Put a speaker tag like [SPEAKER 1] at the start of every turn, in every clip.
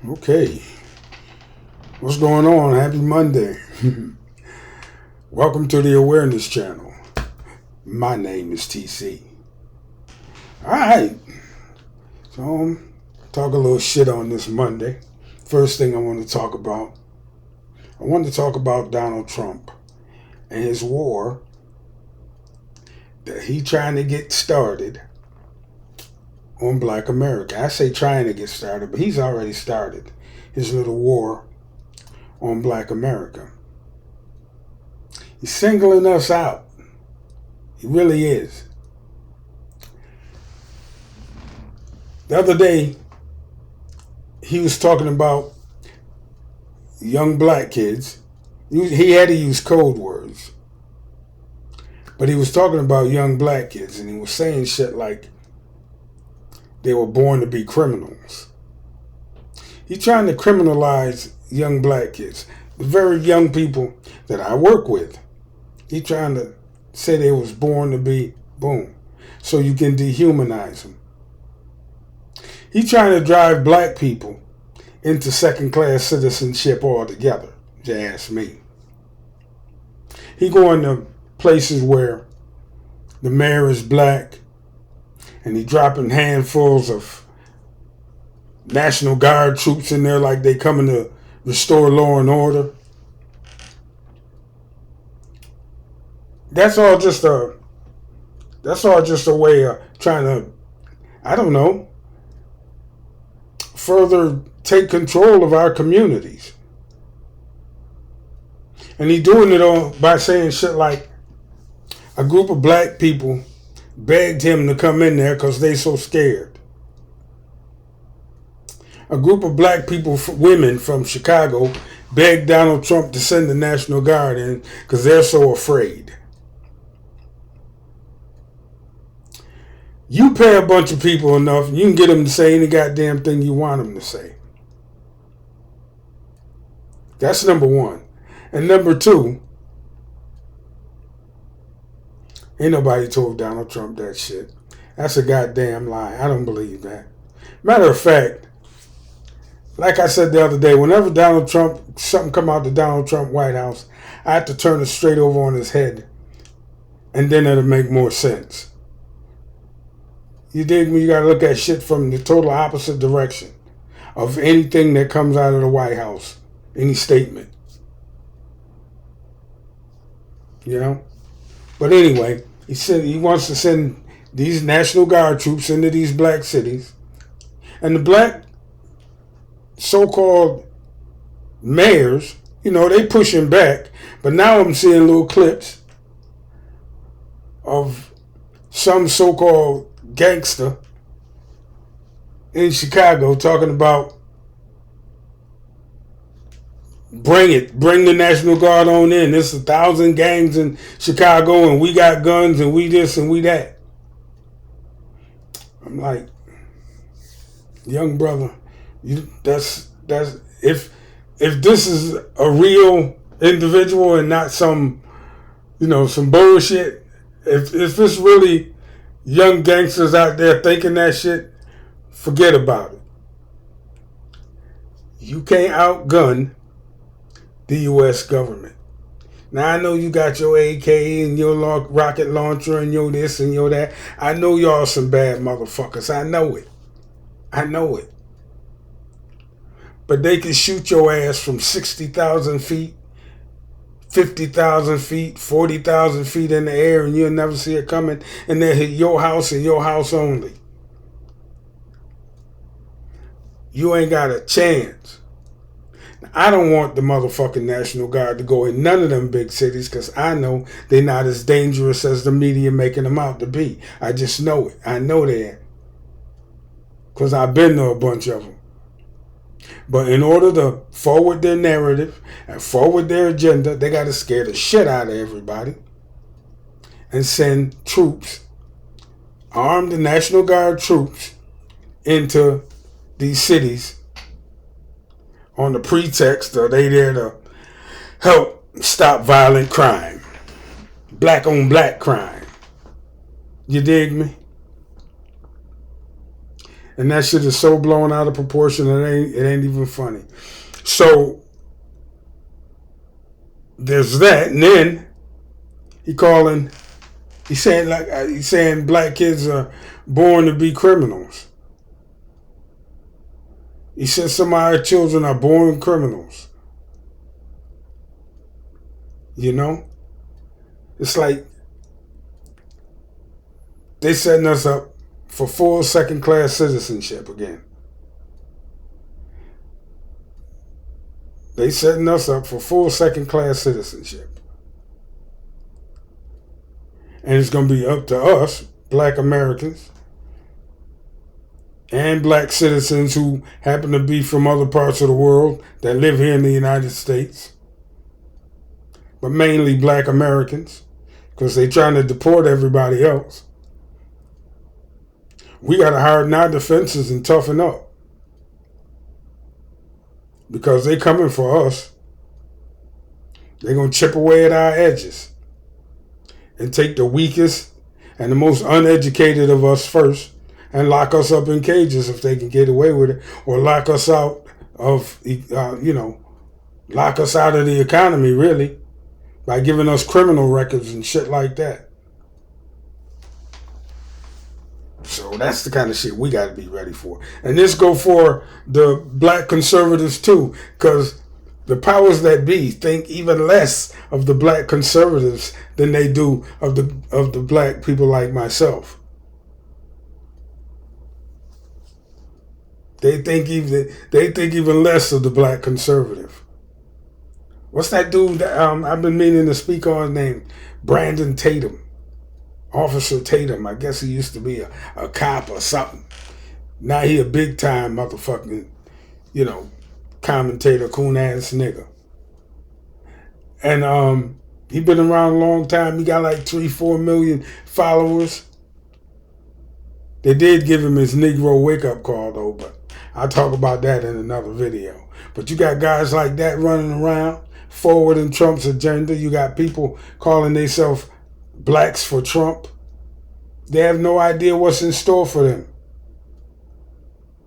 [SPEAKER 1] Okay, what's going on? Happy Monday. Welcome to the Awareness Channel. My name is TC. Alright, so talk a little shit on this Monday. First thing I want to talk about, Donald Trump and his war that he trying to get started on Black America. I say trying to get started, but he's already started his little war on Black America. He's singling us out. He really is. The other day, he was talking about young black kids. He had to use code words. But he was talking about young black kids, and he was saying shit like they were born to be criminals. He's trying to criminalize young black kids, the very young people that I work with. He's trying to say they was born to be boom, so you can dehumanize them. He's trying to drive black people into second-class citizenship altogether, if you ask me. He going to places where the mayor is black, and he dropping handfuls of National Guard troops in there like they coming to restore law and order. That's all just a way of trying to, I don't know, further take control of our communities. And he doing it all by saying shit like a group of black people begged him to come in there because they so scared. A group of black people, women from Chicago, begged Donald Trump to send the National Guard in because they're so afraid. You pay a bunch of people enough, you can get them to say any goddamn thing you want them to say. That's number one. And number two, ain't nobody told Donald Trump that shit. That's a goddamn lie. I don't believe that. Matter of fact, like I said the other day, whenever something come out the Donald Trump White House, I have to turn it straight over on his head. And then it'll make more sense. You dig me? You gotta look at shit from the total opposite direction of anything that comes out of the White House. Any statement. You know? But anyway, he said he wants to send these National Guard troops into these black cities. And the black so-called mayors, they pushing back. But now I'm seeing little clips of some so-called gangster in Chicago talking about bring the National Guard on in. There's 1,000 gangs in Chicago and we got guns and we this and we that. I'm like, young brother, that's if this is a real individual and not some bullshit, if it's really young gangsters out there thinking that shit, forget about it. You can't outgun the U.S. government. Now, I know you got your AK and your rocket launcher and your this and your that. I know y'all some bad motherfuckers. I know it. But they can shoot your ass from 60,000 feet, 50,000 feet, 40,000 feet in the air, and you'll never see it coming, and they'll hit your house and your house only. You ain't got a chance. I don't want the motherfucking National Guard to go in none of them big cities because I know they're not as dangerous as the media making them out to be. I just know it. I know they ain't. Because I've been to a bunch of them. But in order to forward their narrative and forward their agenda, they got to scare the shit out of everybody and send troops, armed National Guard troops, into these cities on the pretext that they there to help stop violent crime, black on black crime. You dig me? And that shit is so blown out of proportion, it ain't even funny. So there's that, and then he's saying black kids are born to be criminals. He said some of our children are born criminals. You know? It's like they setting us up for full second-class citizenship again. They setting us up for full second-class citizenship. And it's going to be up to us, black Americans, and black citizens who happen to be from other parts of the world that live here in the United States, but mainly black Americans, because they're trying to deport everybody else. We got to harden our defenses and toughen up, because they coming for us. They're going to chip away at our edges and take the weakest and the most uneducated of us first and lock us up in cages if they can get away with it, or lock us out of, lock us out of the economy, really, by giving us criminal records and shit like that. So that's the kind of shit we got to be ready for. And this go for the black conservatives too, because the powers that be think even less of the black conservatives than they do of the black people like myself. They think even less of the black conservative. What's that dude that I've been meaning to speak on, named Brandon Tatum? Officer Tatum. I guess he used to be a cop or something. Now he a big time motherfucking, commentator, coon ass nigga. And he been around a long time. He got like 3-4 million followers. They did give him his Negro wake up call though, but I'll talk about that in another video. But you got guys like that running around forwarding Trump's agenda. You got people calling themselves blacks for Trump. They have no idea what's in store for them.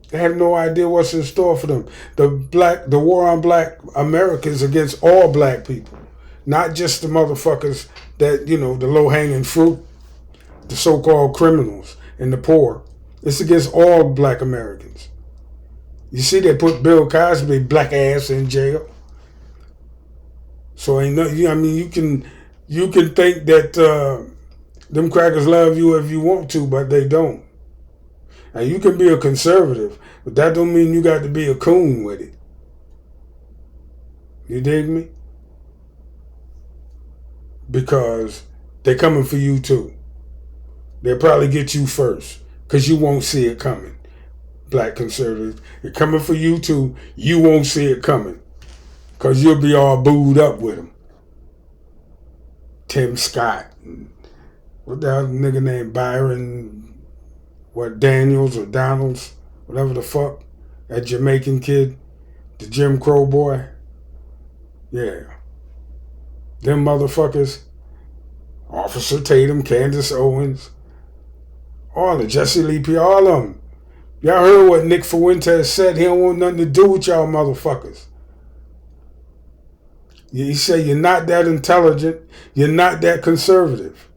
[SPEAKER 1] They have no idea what's in store for them. The war on black America is against all black people, not just the motherfuckers that, the low-hanging fruit, the so-called criminals and the poor. It's against all black Americans. You see, they put Bill Cosby black ass in jail. So you can think that them crackers love you if you want to, but they don't. And you can be a conservative, but that don't mean you got to be a coon with it. You dig me? Because they're coming for you too. They'll probably get you first, because you won't see it coming. Black conservatives, they're coming for you too. You won't see it coming, because you'll be all booed up with them. Tim Scott, and what the other nigga named Byron, Daniels or Donalds, whatever the fuck, that Jamaican kid, the Jim Crow boy. Yeah. Them motherfuckers, Officer Tatum, Candace Owens, all of Jesse Lee P, all of them. Y'all heard what Nick Fuentes said. He don't want nothing to do with y'all motherfuckers. He said you're not that intelligent. You're not that conservative.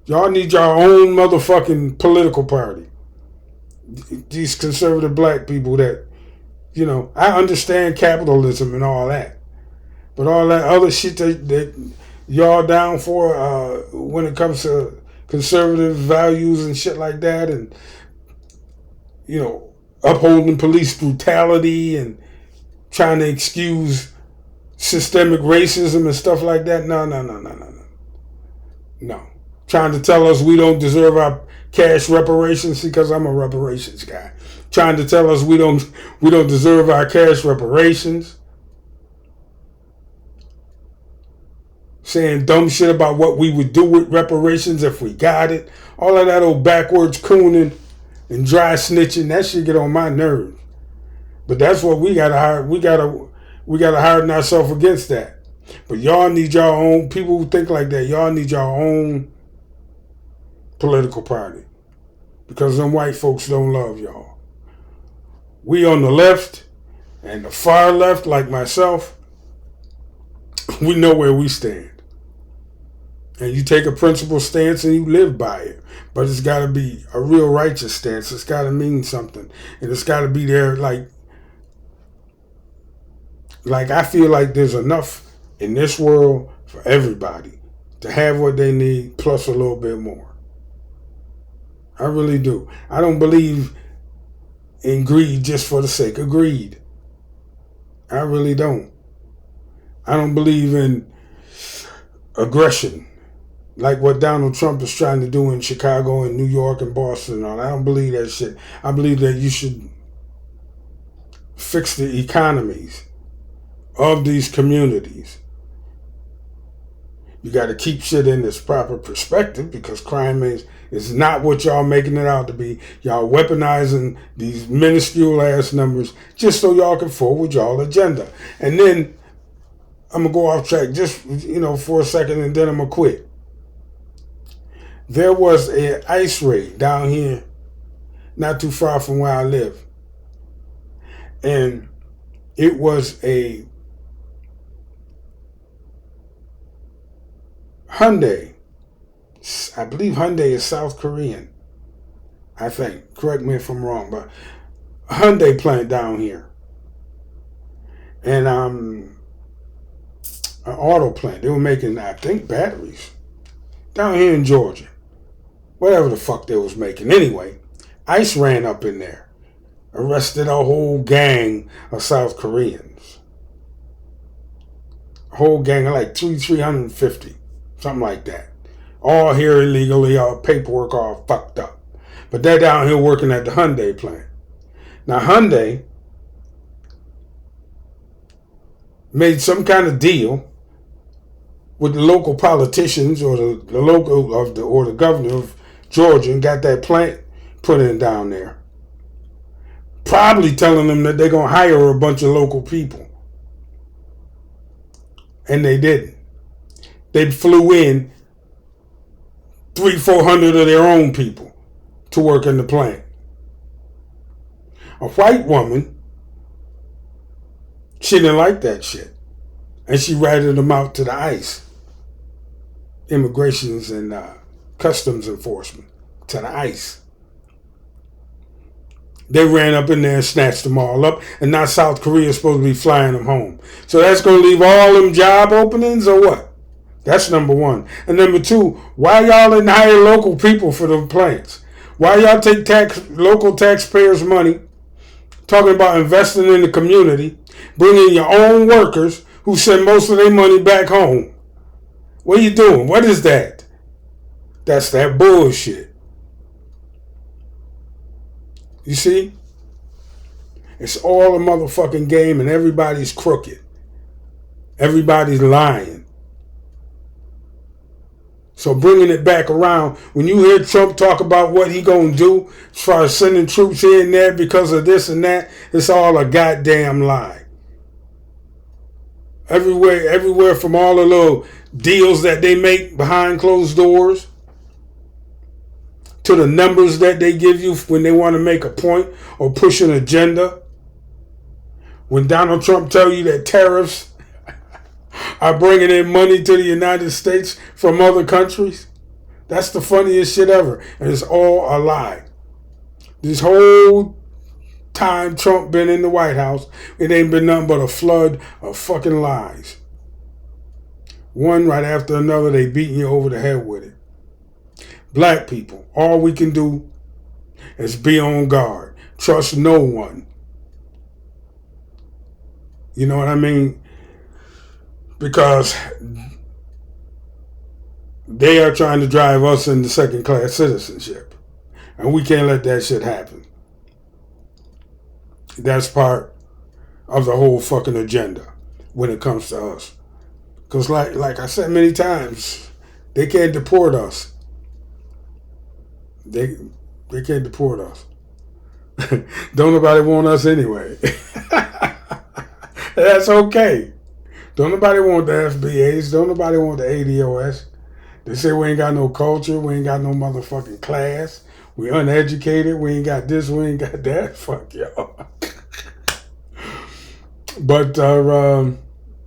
[SPEAKER 1] Y'all need your own motherfucking political party. These conservative black people that, I understand capitalism and all that. But all that other shit that y'all down for when it comes to conservative values and shit like that, and, upholding police brutality and trying to excuse systemic racism and stuff like that. No. Trying to tell us we don't deserve our cash reparations, because I'm a reparations guy. Trying to tell us we don't deserve our cash reparations. Saying dumb shit about what we would do with reparations if we got it. All of that old backwards cooning and dry snitching, that shit get on my nerves. But that's what we gotta hire. We gotta harden ourselves against that. But y'all need your own, people who think like that, y'all need your own political party. because them white folks don't love y'all. We on the left and the far left, like myself, we know where we stand. And you take a principled stance and you live by it. But it's got to be a real righteous stance. It's got to mean something. And it's got to be there like I feel like there's enough in this world for everybody to have what they need plus a little bit more. I really do. I don't believe in greed just for the sake of greed. I really don't. I don't believe in aggression like what Donald Trump is trying to do in Chicago and New York and Boston and all. I don't believe that shit. I believe that you should fix the economies of these communities. You got to keep shit in its proper perspective because crime is not what y'all making it out to be. Y'all weaponizing these minuscule ass numbers just so y'all can forward y'all agenda. And then I'm going to go off track just, for a second and then I'm going to quit. There was an ice raid down here not too far from where I live. And it was a Hyundai. I believe Hyundai is South Korean. I think. Correct me if I'm wrong, but a Hyundai plant down here. And an auto plant. They were making, I think, batteries. Down here in Georgia. Whatever the fuck they was making. Anyway, ICE ran up in there. Arrested a whole gang of South Koreans. A whole gang of like 350. Something like that. All here illegally, all paperwork all fucked up. But they're down here working at the Hyundai plant. Now Hyundai made some kind of deal with the local politicians or the local or the governor of Georgia and got that plant put in down there. Probably telling them that they're going to hire a bunch of local people. And they didn't. They flew in 300-400 of their own people to work in the plant. A white woman, she didn't like that shit. And she ratted them out to the ICE. Immigrations and Customs Enforcement. To the ICE. They ran up in there and snatched them all up. And now South Korea is supposed to be flying them home. So that's going to leave all them job openings or what? That's number one. And number two, why y'all didn't hire local people for the plants? Why y'all take local taxpayers' money, talking about investing in the community, bringing your own workers who send most of their money back home? What are you doing? What is that? That's that bullshit. You see? It's all a motherfucking game and everybody's crooked. Everybody's lying. So bringing it back around, when you hear Trump talk about what he gonna do as far as sending troops in there because of this and that, it's all a goddamn lie. Everywhere from all the little deals that they make behind closed doors to the numbers that they give you when they want to make a point or push an agenda. When Donald Trump tell you that tariffs are bringing in money to the United States from other countries, that's the funniest shit ever. And it's all a lie. This whole time Trump been in the White House, it ain't been nothing but a flood of fucking lies. One right after another, they beating you over the head with it. Black people, all we can do is be on guard. Trust no one. You know what I mean? Because they are trying to drive us into second-class citizenship. And we can't let that shit happen. That's part of the whole fucking agenda when it comes to us. Because like I said many times, they can't deport us. They can't deport us. Don't nobody want us anyway. That's okay. Don't nobody want the FBAs. Don't nobody want the ADOS. They say we ain't got no culture. We ain't got no motherfucking class. We uneducated. We ain't got this. We ain't got that. Fuck y'all. But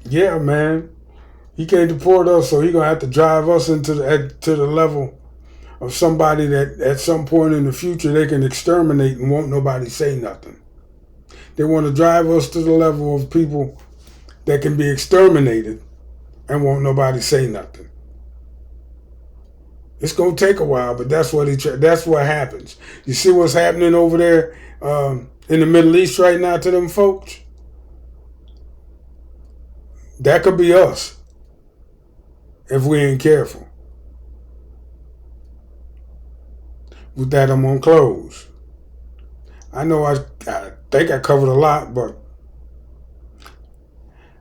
[SPEAKER 1] yeah, man, he can't deport us, so he gonna have to drive us into to the level of somebody that at some point in the future they can exterminate and won't nobody say nothing. They want to drive us to the level of people that can be exterminated and won't nobody say nothing. It's gonna take a while, but that's what happens. You see what's happening over there in the Middle East right now to them folks? That could be us if we ain't careful. With that, I'm gonna close. I know I think I covered a lot, but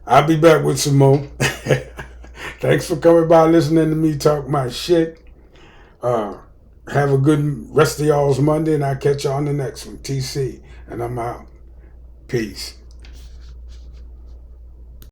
[SPEAKER 1] I'll be back with some more. Thanks for coming by, listening to me talk my shit. Have a good rest of y'all's Monday, and I'll catch you on the next one. TC, and I'm out. Peace.